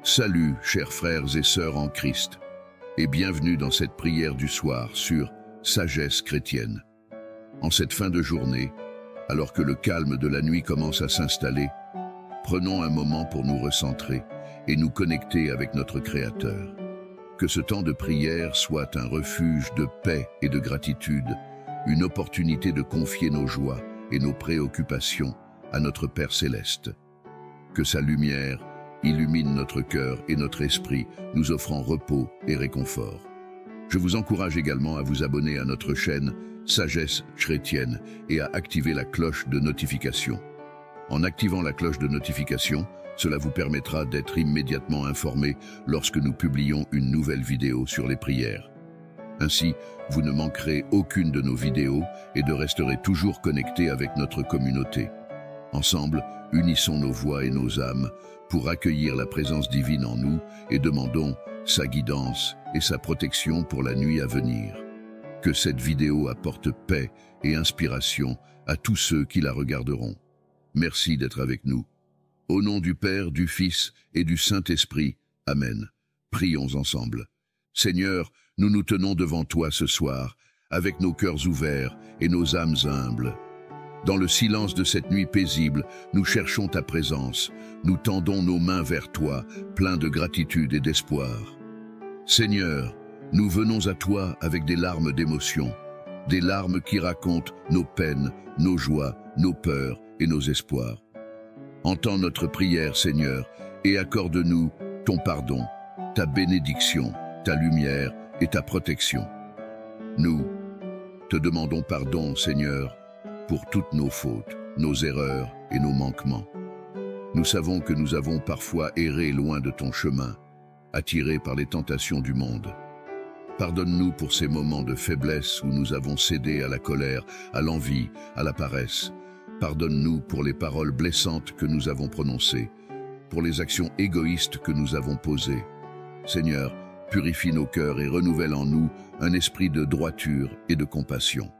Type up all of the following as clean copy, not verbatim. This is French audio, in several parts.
Salut, chers frères et sœurs en Christ, et bienvenue dans cette prière du soir sur Sagesse chrétienne. En cette fin de journée, alors que le calme de la nuit commence à s'installer, prenons un moment pour nous recentrer et nous connecter avec notre Créateur. Que ce temps de prière soit un refuge de paix et de gratitude, une opportunité de confier nos joies et nos préoccupations à notre Père céleste. Que sa lumière illumine notre cœur et notre esprit, nous offrant repos et réconfort. Je vous encourage également à vous abonner à notre chaîne Sagesse chrétienne et à activer la cloche de notification. En activant la cloche de notification, cela vous permettra d'être immédiatement informé lorsque nous publions une nouvelle vidéo sur les prières. Ainsi, vous ne manquerez aucune de nos vidéos et de resterez toujours connecté avec notre communauté. Ensemble, unissons nos voix et nos âmes pour accueillir la présence divine en nous et demandons sa guidance et sa protection pour la nuit à venir. Que cette vidéo apporte paix et inspiration à tous ceux qui la regarderont. Merci d'être avec nous. Au nom du Père, du Fils et du Saint-Esprit. Amen. Prions ensemble. Seigneur, nous nous tenons devant toi ce soir, avec nos cœurs ouverts et nos âmes humbles. Dans le silence de cette nuit paisible, nous cherchons ta présence, nous tendons nos mains vers toi, pleins de gratitude et d'espoir. Seigneur, nous venons à toi avec des larmes d'émotion, des larmes qui racontent nos peines, nos joies, nos peurs et nos espoirs. Entends notre prière, Seigneur, et accorde-nous ton pardon, ta bénédiction, ta lumière et ta protection. Nous te demandons pardon, Seigneur, pour toutes nos fautes, nos erreurs et nos manquements. Nous savons que nous avons parfois erré loin de ton chemin, attirés par les tentations du monde. Pardonne-nous pour ces moments de faiblesse où nous avons cédé à la colère, à l'envie, à la paresse. Pardonne-nous pour les paroles blessantes que nous avons prononcées, pour les actions égoïstes que nous avons posées. Seigneur, purifie nos cœurs et renouvelle en nous un esprit de droiture et de compassion.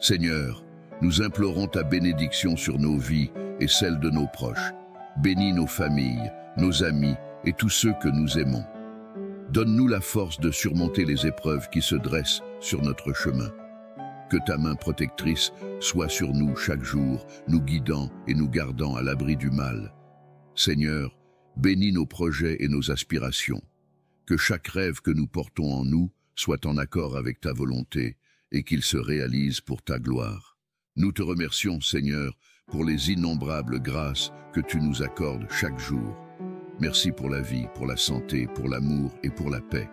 Seigneur, nous implorons ta bénédiction sur nos vies et celles de nos proches. Bénis nos familles, nos amis et tous ceux que nous aimons. Donne-nous la force de surmonter les épreuves qui se dressent sur notre chemin. Que ta main protectrice soit sur nous chaque jour, nous guidant et nous gardant à l'abri du mal. Seigneur, bénis nos projets et nos aspirations. Que chaque rêve que nous portons en nous soit en accord avec ta volonté et qu'il se réalise pour ta gloire. Nous te remercions, Seigneur, pour les innombrables grâces que tu nous accordes chaque jour. Merci pour la vie, pour la santé, pour l'amour et pour la paix.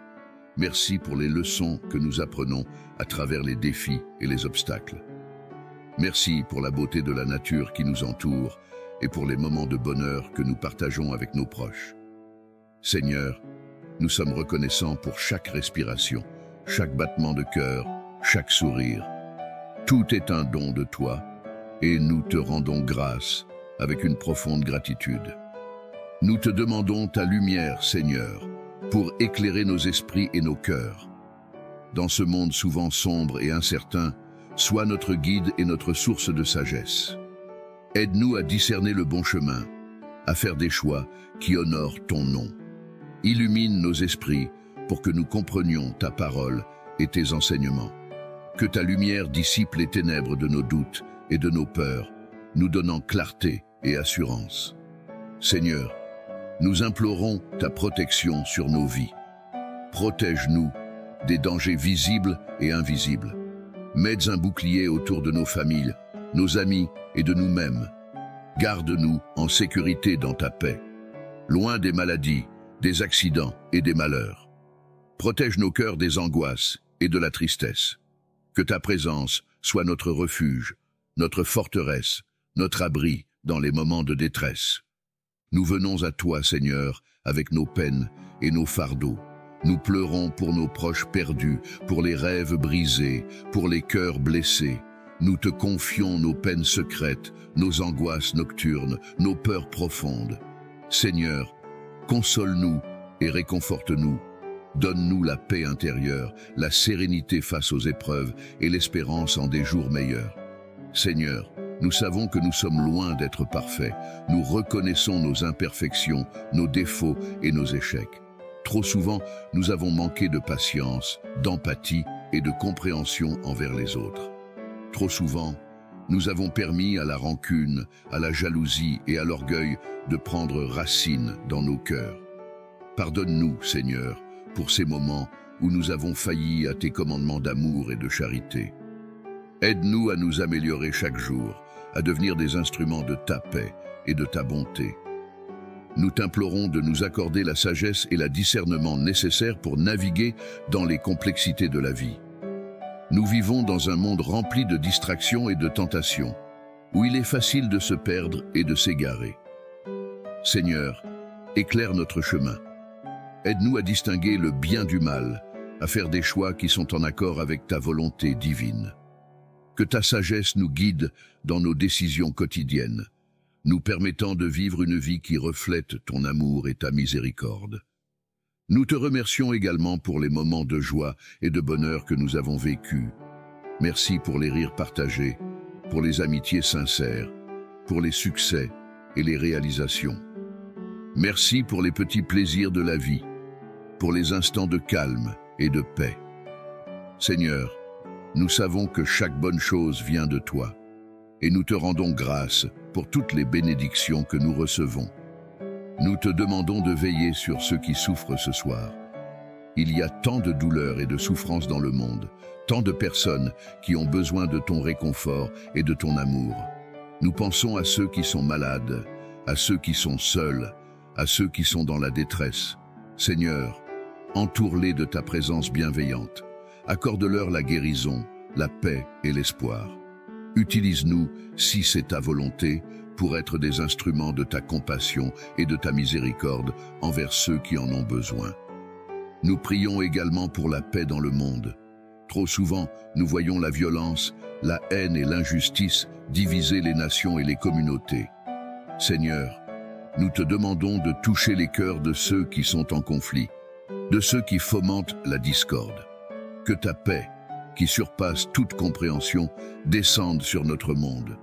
Merci pour les leçons que nous apprenons à travers les défis et les obstacles. Merci pour la beauté de la nature qui nous entoure et pour les moments de bonheur que nous partageons avec nos proches. Seigneur, nous sommes reconnaissants pour chaque respiration, chaque battement de cœur, chaque sourire. Tout est un don de toi et nous te rendons grâce avec une profonde gratitude. Nous te demandons ta lumière, Seigneur, pour éclairer nos esprits et nos cœurs. Dans ce monde souvent sombre et incertain, sois notre guide et notre source de sagesse. Aide-nous à discerner le bon chemin, à faire des choix qui honorent ton nom. Illumine nos esprits pour que nous comprenions ta parole et tes enseignements. Que ta lumière dissipe les ténèbres de nos doutes et de nos peurs, nous donnant clarté et assurance. Seigneur, nous implorons ta protection sur nos vies. Protège-nous des dangers visibles et invisibles. Mets un bouclier autour de nos familles, nos amis et de nous-mêmes. Garde-nous en sécurité dans ta paix, loin des maladies, des accidents et des malheurs. Protège nos cœurs des angoisses et de la tristesse. Que ta présence soit notre refuge, notre forteresse, notre abri dans les moments de détresse. Nous venons à toi, Seigneur, avec nos peines et nos fardeaux. Nous pleurons pour nos proches perdus, pour les rêves brisés, pour les cœurs blessés. Nous te confions nos peines secrètes, nos angoisses nocturnes, nos peurs profondes. Seigneur, console-nous et réconforte-nous. Donne-nous la paix intérieure, la sérénité face aux épreuves et l'espérance en des jours meilleurs. Seigneur, Nous savons que nous sommes loin d'être parfaits. Nous reconnaissons nos imperfections, nos défauts et nos échecs. Trop souvent, nous avons manqué de patience, d'empathie et de compréhension envers les autres. Trop souvent, nous avons permis à la rancune, à la jalousie et à l'orgueil de prendre racine dans nos cœurs. Pardonne-nous, Seigneur, pour ces moments où nous avons failli à tes commandements d'amour et de charité. Aide-nous à nous améliorer chaque jour, à devenir des instruments de ta paix et de ta bonté. Nous t'implorons de nous accorder la sagesse et le discernement nécessaires pour naviguer dans les complexités de la vie. Nous vivons dans un monde rempli de distractions et de tentations, où il est facile de se perdre et de s'égarer. Seigneur, éclaire notre chemin. Aide-nous à distinguer le bien du mal, à faire des choix qui sont en accord avec ta volonté divine. Que ta sagesse nous guide dans nos décisions quotidiennes, nous permettant de vivre une vie qui reflète ton amour et ta miséricorde. Nous te remercions également pour les moments de joie et de bonheur que nous avons vécus. Merci pour les rires partagés, pour les amitiés sincères, pour les succès et les réalisations. Merci pour les petits plaisirs de la vie, pour les instants de calme et de paix. Seigneur, nous savons que chaque bonne chose vient de toi, et nous te rendons grâce pour toutes les bénédictions que nous recevons. Nous te demandons de veiller sur ceux qui souffrent ce soir. Il y a tant de douleurs et de souffrances dans le monde, tant de personnes qui ont besoin de ton réconfort et de ton amour. Nous pensons à ceux qui sont malades, à ceux qui sont seuls, à ceux qui sont dans la détresse. Seigneur, entoure-les de ta présence bienveillante. Accorde-leur la guérison, la paix et l'espoir. Utilise-nous, si c'est ta volonté, pour être des instruments de ta compassion et de ta miséricorde envers ceux qui en ont besoin. Nous prions également pour la paix dans le monde. Trop souvent, nous voyons la violence, la haine et l'injustice diviser les nations et les communautés. Seigneur, nous te demandons de toucher les cœurs de ceux qui sont en conflit, de ceux qui fomentent la discorde. Que ta paix, qui surpasse toute compréhension, descende sur notre monde.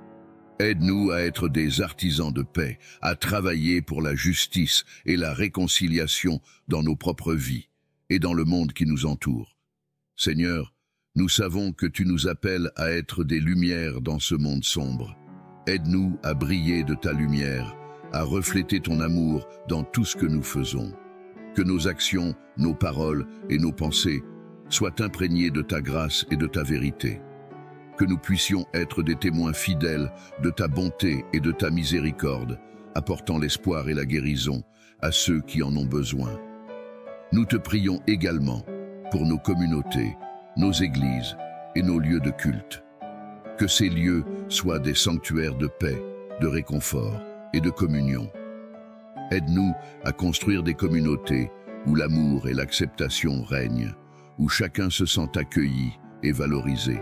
Aide-nous à être des artisans de paix, à travailler pour la justice et la réconciliation dans nos propres vies et dans le monde qui nous entoure. Seigneur, nous savons que tu nous appelles à être des lumières dans ce monde sombre. Aide-nous à briller de ta lumière, à refléter ton amour dans tout ce que nous faisons. Que nos actions, nos paroles et nos pensées soient imprégnées de ta grâce et de ta vérité. Que nous puissions être des témoins fidèles de ta bonté et de ta miséricorde, apportant l'espoir et la guérison à ceux qui en ont besoin. Nous te prions également pour nos communautés, nos églises et nos lieux de culte. Que ces lieux soient des sanctuaires de paix, de réconfort et de communion. Aide-nous à construire des communautés où l'amour et l'acceptation règnent, où chacun se sent accueilli et valorisé.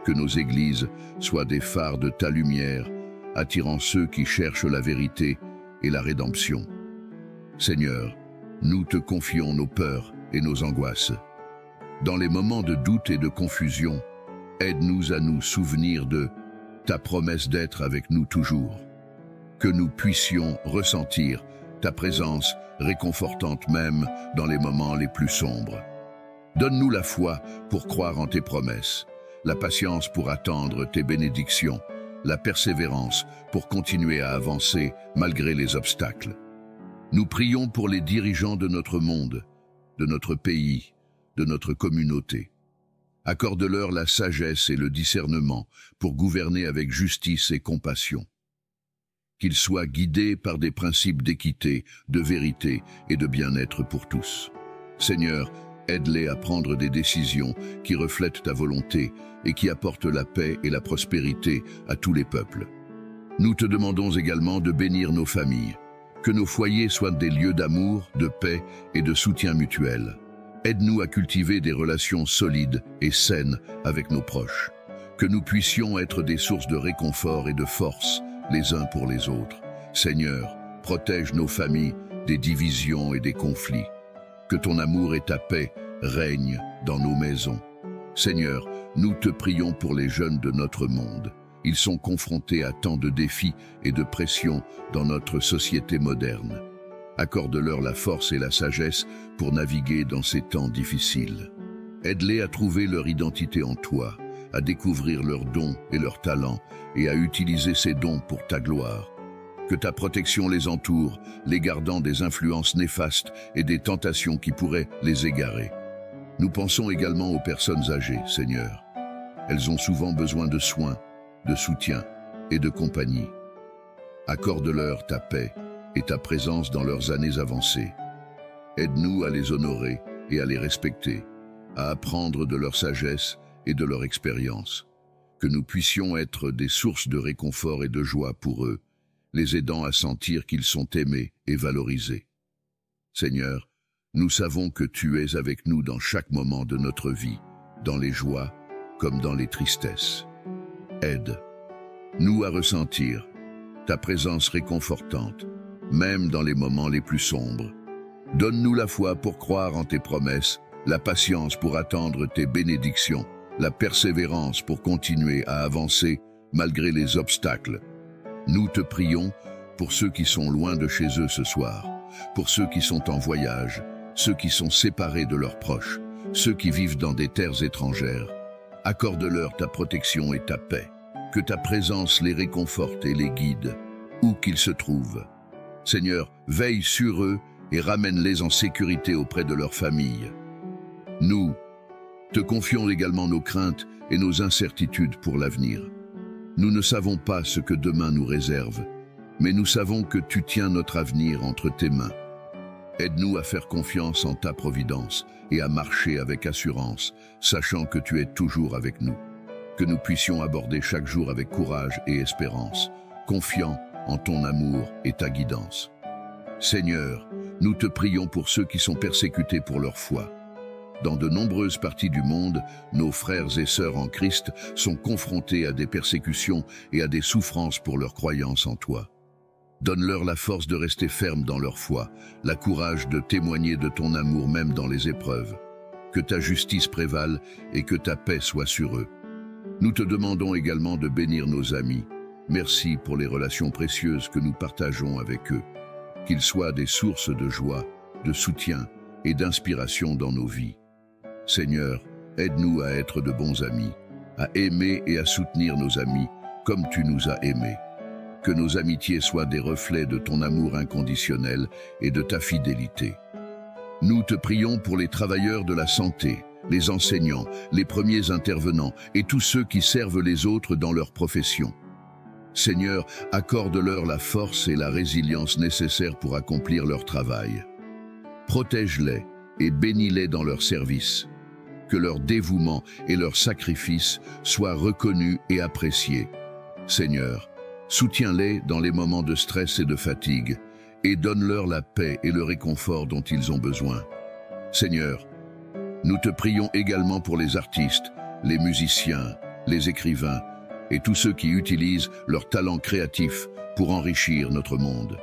Que nos églises soient des phares de ta lumière, attirant ceux qui cherchent la vérité et la rédemption. Seigneur, nous te confions nos peurs et nos angoisses. Dans les moments de doute et de confusion, aide-nous à nous souvenir de ta promesse d'être avec nous toujours. Que nous puissions ressentir ta présence réconfortante même dans les moments les plus sombres. Donne-nous la foi pour croire en tes promesses, la patience pour attendre tes bénédictions, la persévérance pour continuer à avancer malgré les obstacles. Nous prions pour les dirigeants de notre monde, de notre pays, de notre communauté. Accorde-leur la sagesse et le discernement pour gouverner avec justice et compassion. Qu'ils soient guidés par des principes d'équité, de vérité et de bien-être pour tous. Seigneur, aide-les à prendre des décisions qui reflètent ta volonté et qui apportent la paix et la prospérité à tous les peuples. Nous te demandons également de bénir nos familles, que nos foyers soient des lieux d'amour, de paix et de soutien mutuel. Aide-nous à cultiver des relations solides et saines avec nos proches, que nous puissions être des sources de réconfort et de force les uns pour les autres. Seigneur, protège nos familles des divisions et des conflits. Que ton amour et ta paix règnent dans nos maisons. Seigneur, nous te prions pour les jeunes de notre monde. Ils sont confrontés à tant de défis et de pressions dans notre société moderne. Accorde-leur la force et la sagesse pour naviguer dans ces temps difficiles. Aide-les à trouver leur identité en toi, à découvrir leurs dons et leurs talents et à utiliser ces dons pour ta gloire. Que ta protection les entoure, les gardant des influences néfastes et des tentations qui pourraient les égarer. Nous pensons également aux personnes âgées, Seigneur. Elles ont souvent besoin de soins, de soutien et de compagnie. Accorde-leur ta paix et ta présence dans leurs années avancées. Aide-nous à les honorer et à les respecter, à apprendre de leur sagesse et de leur expérience. Que nous puissions être des sources de réconfort et de joie pour eux, les aidant à sentir qu'ils sont aimés et valorisés. Seigneur, nous savons que tu es avec nous dans chaque moment de notre vie, dans les joies comme dans les tristesses. Aide-nous à ressentir ta présence réconfortante, même dans les moments les plus sombres. Donne-nous la foi pour croire en tes promesses, la patience pour attendre tes bénédictions, la persévérance pour continuer à avancer malgré les obstacles. Nous te prions pour ceux qui sont loin de chez eux ce soir, pour ceux qui sont en voyage, ceux qui sont séparés de leurs proches, ceux qui vivent dans des terres étrangères. Accorde-leur ta protection et ta paix, que ta présence les réconforte et les guide, où qu'ils se trouvent. Seigneur, veille sur eux et ramène-les en sécurité auprès de leur famille. Nous te confions également nos craintes et nos incertitudes pour l'avenir. Nous ne savons pas ce que demain nous réserve, mais nous savons que tu tiens notre avenir entre tes mains. Aide-nous à faire confiance en ta providence et à marcher avec assurance, sachant que tu es toujours avec nous. Que nous puissions aborder chaque jour avec courage et espérance, confiants en ton amour et ta guidance. Seigneur, nous te prions pour ceux qui sont persécutés pour leur foi. Dans de nombreuses parties du monde, nos frères et sœurs en Christ sont confrontés à des persécutions et à des souffrances pour leur croyance en toi. Donne-leur la force de rester fermes dans leur foi, la courage de témoigner de ton amour même dans les épreuves. Que ta justice prévale et que ta paix soit sur eux. Nous te demandons également de bénir nos amis. Merci pour les relations précieuses que nous partageons avec eux. Qu'ils soient des sources de joie, de soutien et d'inspiration dans nos vies. Seigneur, aide-nous à être de bons amis, à aimer et à soutenir nos amis comme tu nous as aimés. Que nos amitiés soient des reflets de ton amour inconditionnel et de ta fidélité. Nous te prions pour les travailleurs de la santé, les enseignants, les premiers intervenants et tous ceux qui servent les autres dans leur profession. Seigneur, accorde-leur la force et la résilience nécessaires pour accomplir leur travail. Protège-les et bénis-les dans leur service. Que leur dévouement et leur sacrifice soient reconnus et appréciés. Seigneur, soutiens-les dans les moments de stress et de fatigue et donne-leur la paix et le réconfort dont ils ont besoin. Seigneur, nous te prions également pour les artistes, les musiciens, les écrivains et tous ceux qui utilisent leur talent créatif pour enrichir notre monde.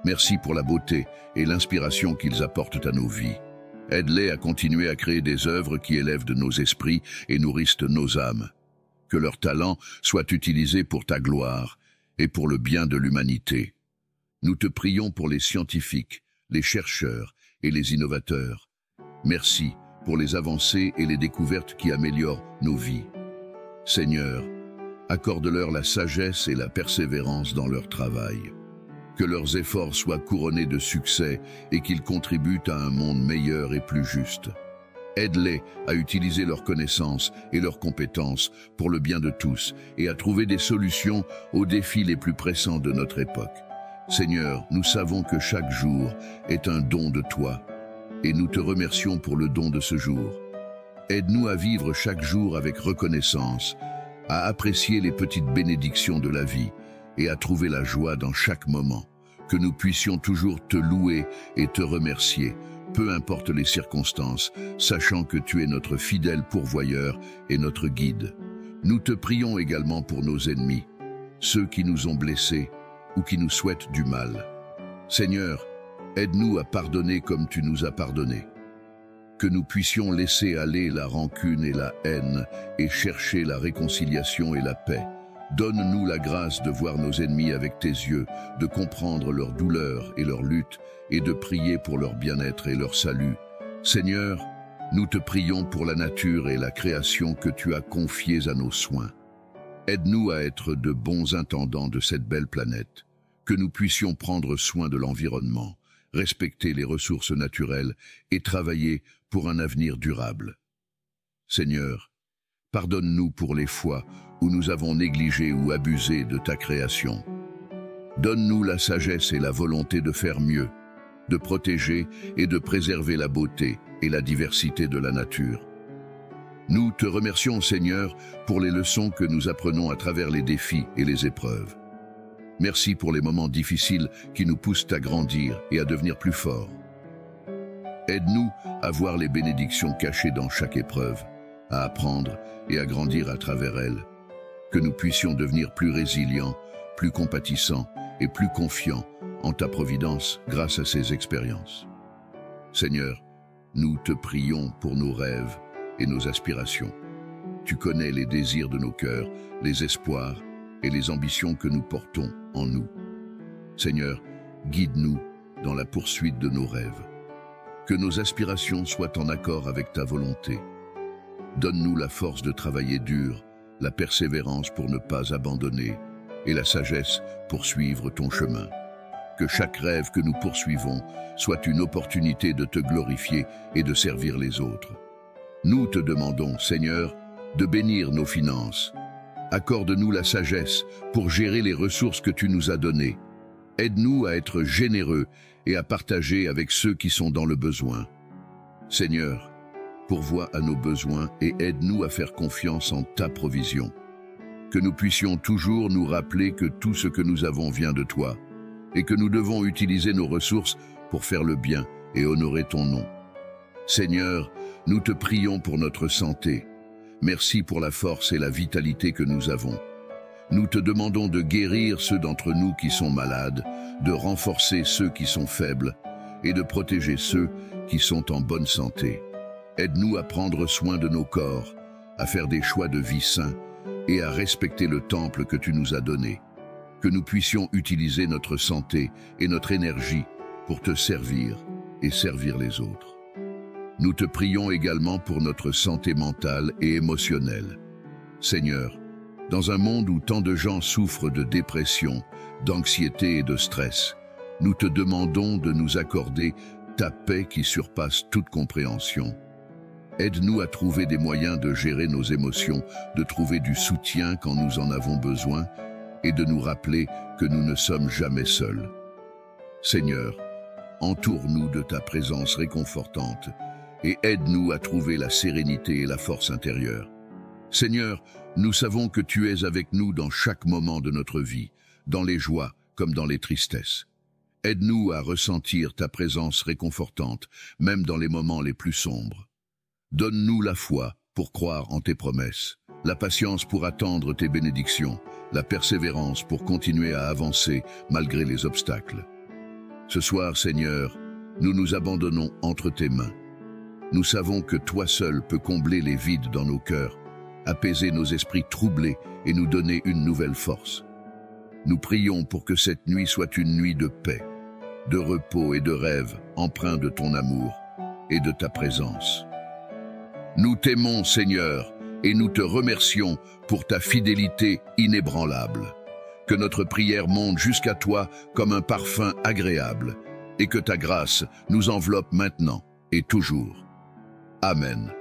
Merci pour la beauté et l'inspiration qu'ils apportent à nos vies. Aide-les à continuer à créer des œuvres qui élèvent de nos esprits et nourrissent nos âmes. Que leur talent soit utilisé pour ta gloire et pour le bien de l'humanité. Nous te prions pour les scientifiques, les chercheurs et les innovateurs. Merci pour les avancées et les découvertes qui améliorent nos vies. Seigneur, accorde-leur la sagesse et la persévérance dans leur travail. Que leurs efforts soient couronnés de succès et qu'ils contribuent à un monde meilleur et plus juste. Aide-les à utiliser leurs connaissances et leurs compétences pour le bien de tous et à trouver des solutions aux défis les plus pressants de notre époque. Seigneur, nous savons que chaque jour est un don de toi et nous te remercions pour le don de ce jour. Aide-nous à vivre chaque jour avec reconnaissance, à apprécier les petites bénédictions de la vie et à trouver la joie dans chaque moment. Que nous puissions toujours te louer et te remercier, peu importe les circonstances, sachant que tu es notre fidèle pourvoyeur et notre guide. Nous te prions également pour nos ennemis, ceux qui nous ont blessés ou qui nous souhaitent du mal. Seigneur, aide-nous à pardonner comme tu nous as pardonné. Que nous puissions laisser aller la rancune et la haine et chercher la réconciliation et la paix, Donne-nous la grâce de voir nos ennemis avec tes yeux, de comprendre leurs douleurs et leurs luttes, et de prier pour leur bien-être et leur salut. Seigneur, nous te prions pour la nature et la création que tu as confiées à nos soins. Aide-nous à être de bons intendants de cette belle planète, que nous puissions prendre soin de l'environnement, respecter les ressources naturelles et travailler pour un avenir durable. Seigneur, pardonne-nous pour les fois où nous avons négligé ou abusé de ta création. Donne-nous la sagesse et la volonté de faire mieux, de protéger et de préserver la beauté et la diversité de la nature. Nous te remercions, Seigneur, pour les leçons que nous apprenons à travers les défis et les épreuves. Merci pour les moments difficiles qui nous poussent à grandir et à devenir plus forts. Aide-nous à voir les bénédictions cachées dans chaque épreuve, à apprendre et à grandir à travers elles, que nous puissions devenir plus résilients, plus compatissants et plus confiants en ta providence grâce à ces expériences. Seigneur, nous te prions pour nos rêves et nos aspirations. Tu connais les désirs de nos cœurs, les espoirs et les ambitions que nous portons en nous. Seigneur, guide-nous dans la poursuite de nos rêves. Que nos aspirations soient en accord avec ta volonté. Donne-nous la force de travailler dur, la persévérance pour ne pas abandonner et la sagesse pour suivre ton chemin. Que chaque rêve que nous poursuivons soit une opportunité de te glorifier et de servir les autres. Nous te demandons, Seigneur, de bénir nos finances. Accorde-nous la sagesse pour gérer les ressources que tu nous as données. Aide-nous à être généreux et à partager avec ceux qui sont dans le besoin. Seigneur, pourvois à nos besoins et aide-nous à faire confiance en ta provision. Que nous puissions toujours nous rappeler que tout ce que nous avons vient de toi et que nous devons utiliser nos ressources pour faire le bien et honorer ton nom. Seigneur, nous te prions pour notre santé. Merci pour la force et la vitalité que nous avons. Nous te demandons de guérir ceux d'entre nous qui sont malades, de renforcer ceux qui sont faibles et de protéger ceux qui sont en bonne santé. Aide-nous à prendre soin de nos corps, à faire des choix de vie sains et à respecter le temple que tu nous as donné. Que nous puissions utiliser notre santé et notre énergie pour te servir et servir les autres. Nous te prions également pour notre santé mentale et émotionnelle. Seigneur, dans un monde où tant de gens souffrent de dépression, d'anxiété et de stress, nous te demandons de nous accorder ta paix qui surpasse toute compréhension. Aide-nous à trouver des moyens de gérer nos émotions, de trouver du soutien quand nous en avons besoin et de nous rappeler que nous ne sommes jamais seuls. Seigneur, entoure-nous de ta présence réconfortante et aide-nous à trouver la sérénité et la force intérieure. Seigneur, nous savons que tu es avec nous dans chaque moment de notre vie, dans les joies comme dans les tristesses. Aide-nous à ressentir ta présence réconfortante, même dans les moments les plus sombres. Donne-nous la foi pour croire en tes promesses, la patience pour attendre tes bénédictions, la persévérance pour continuer à avancer malgré les obstacles. Ce soir, Seigneur, nous nous abandonnons entre tes mains. Nous savons que toi seul peux combler les vides dans nos cœurs, apaiser nos esprits troublés et nous donner une nouvelle force. Nous prions pour que cette nuit soit une nuit de paix, de repos et de rêve empreints de ton amour et de ta présence. Nous t'aimons, Seigneur, et nous te remercions pour ta fidélité inébranlable. Que notre prière monte jusqu'à toi comme un parfum agréable, et que ta grâce nous enveloppe maintenant et toujours. Amen.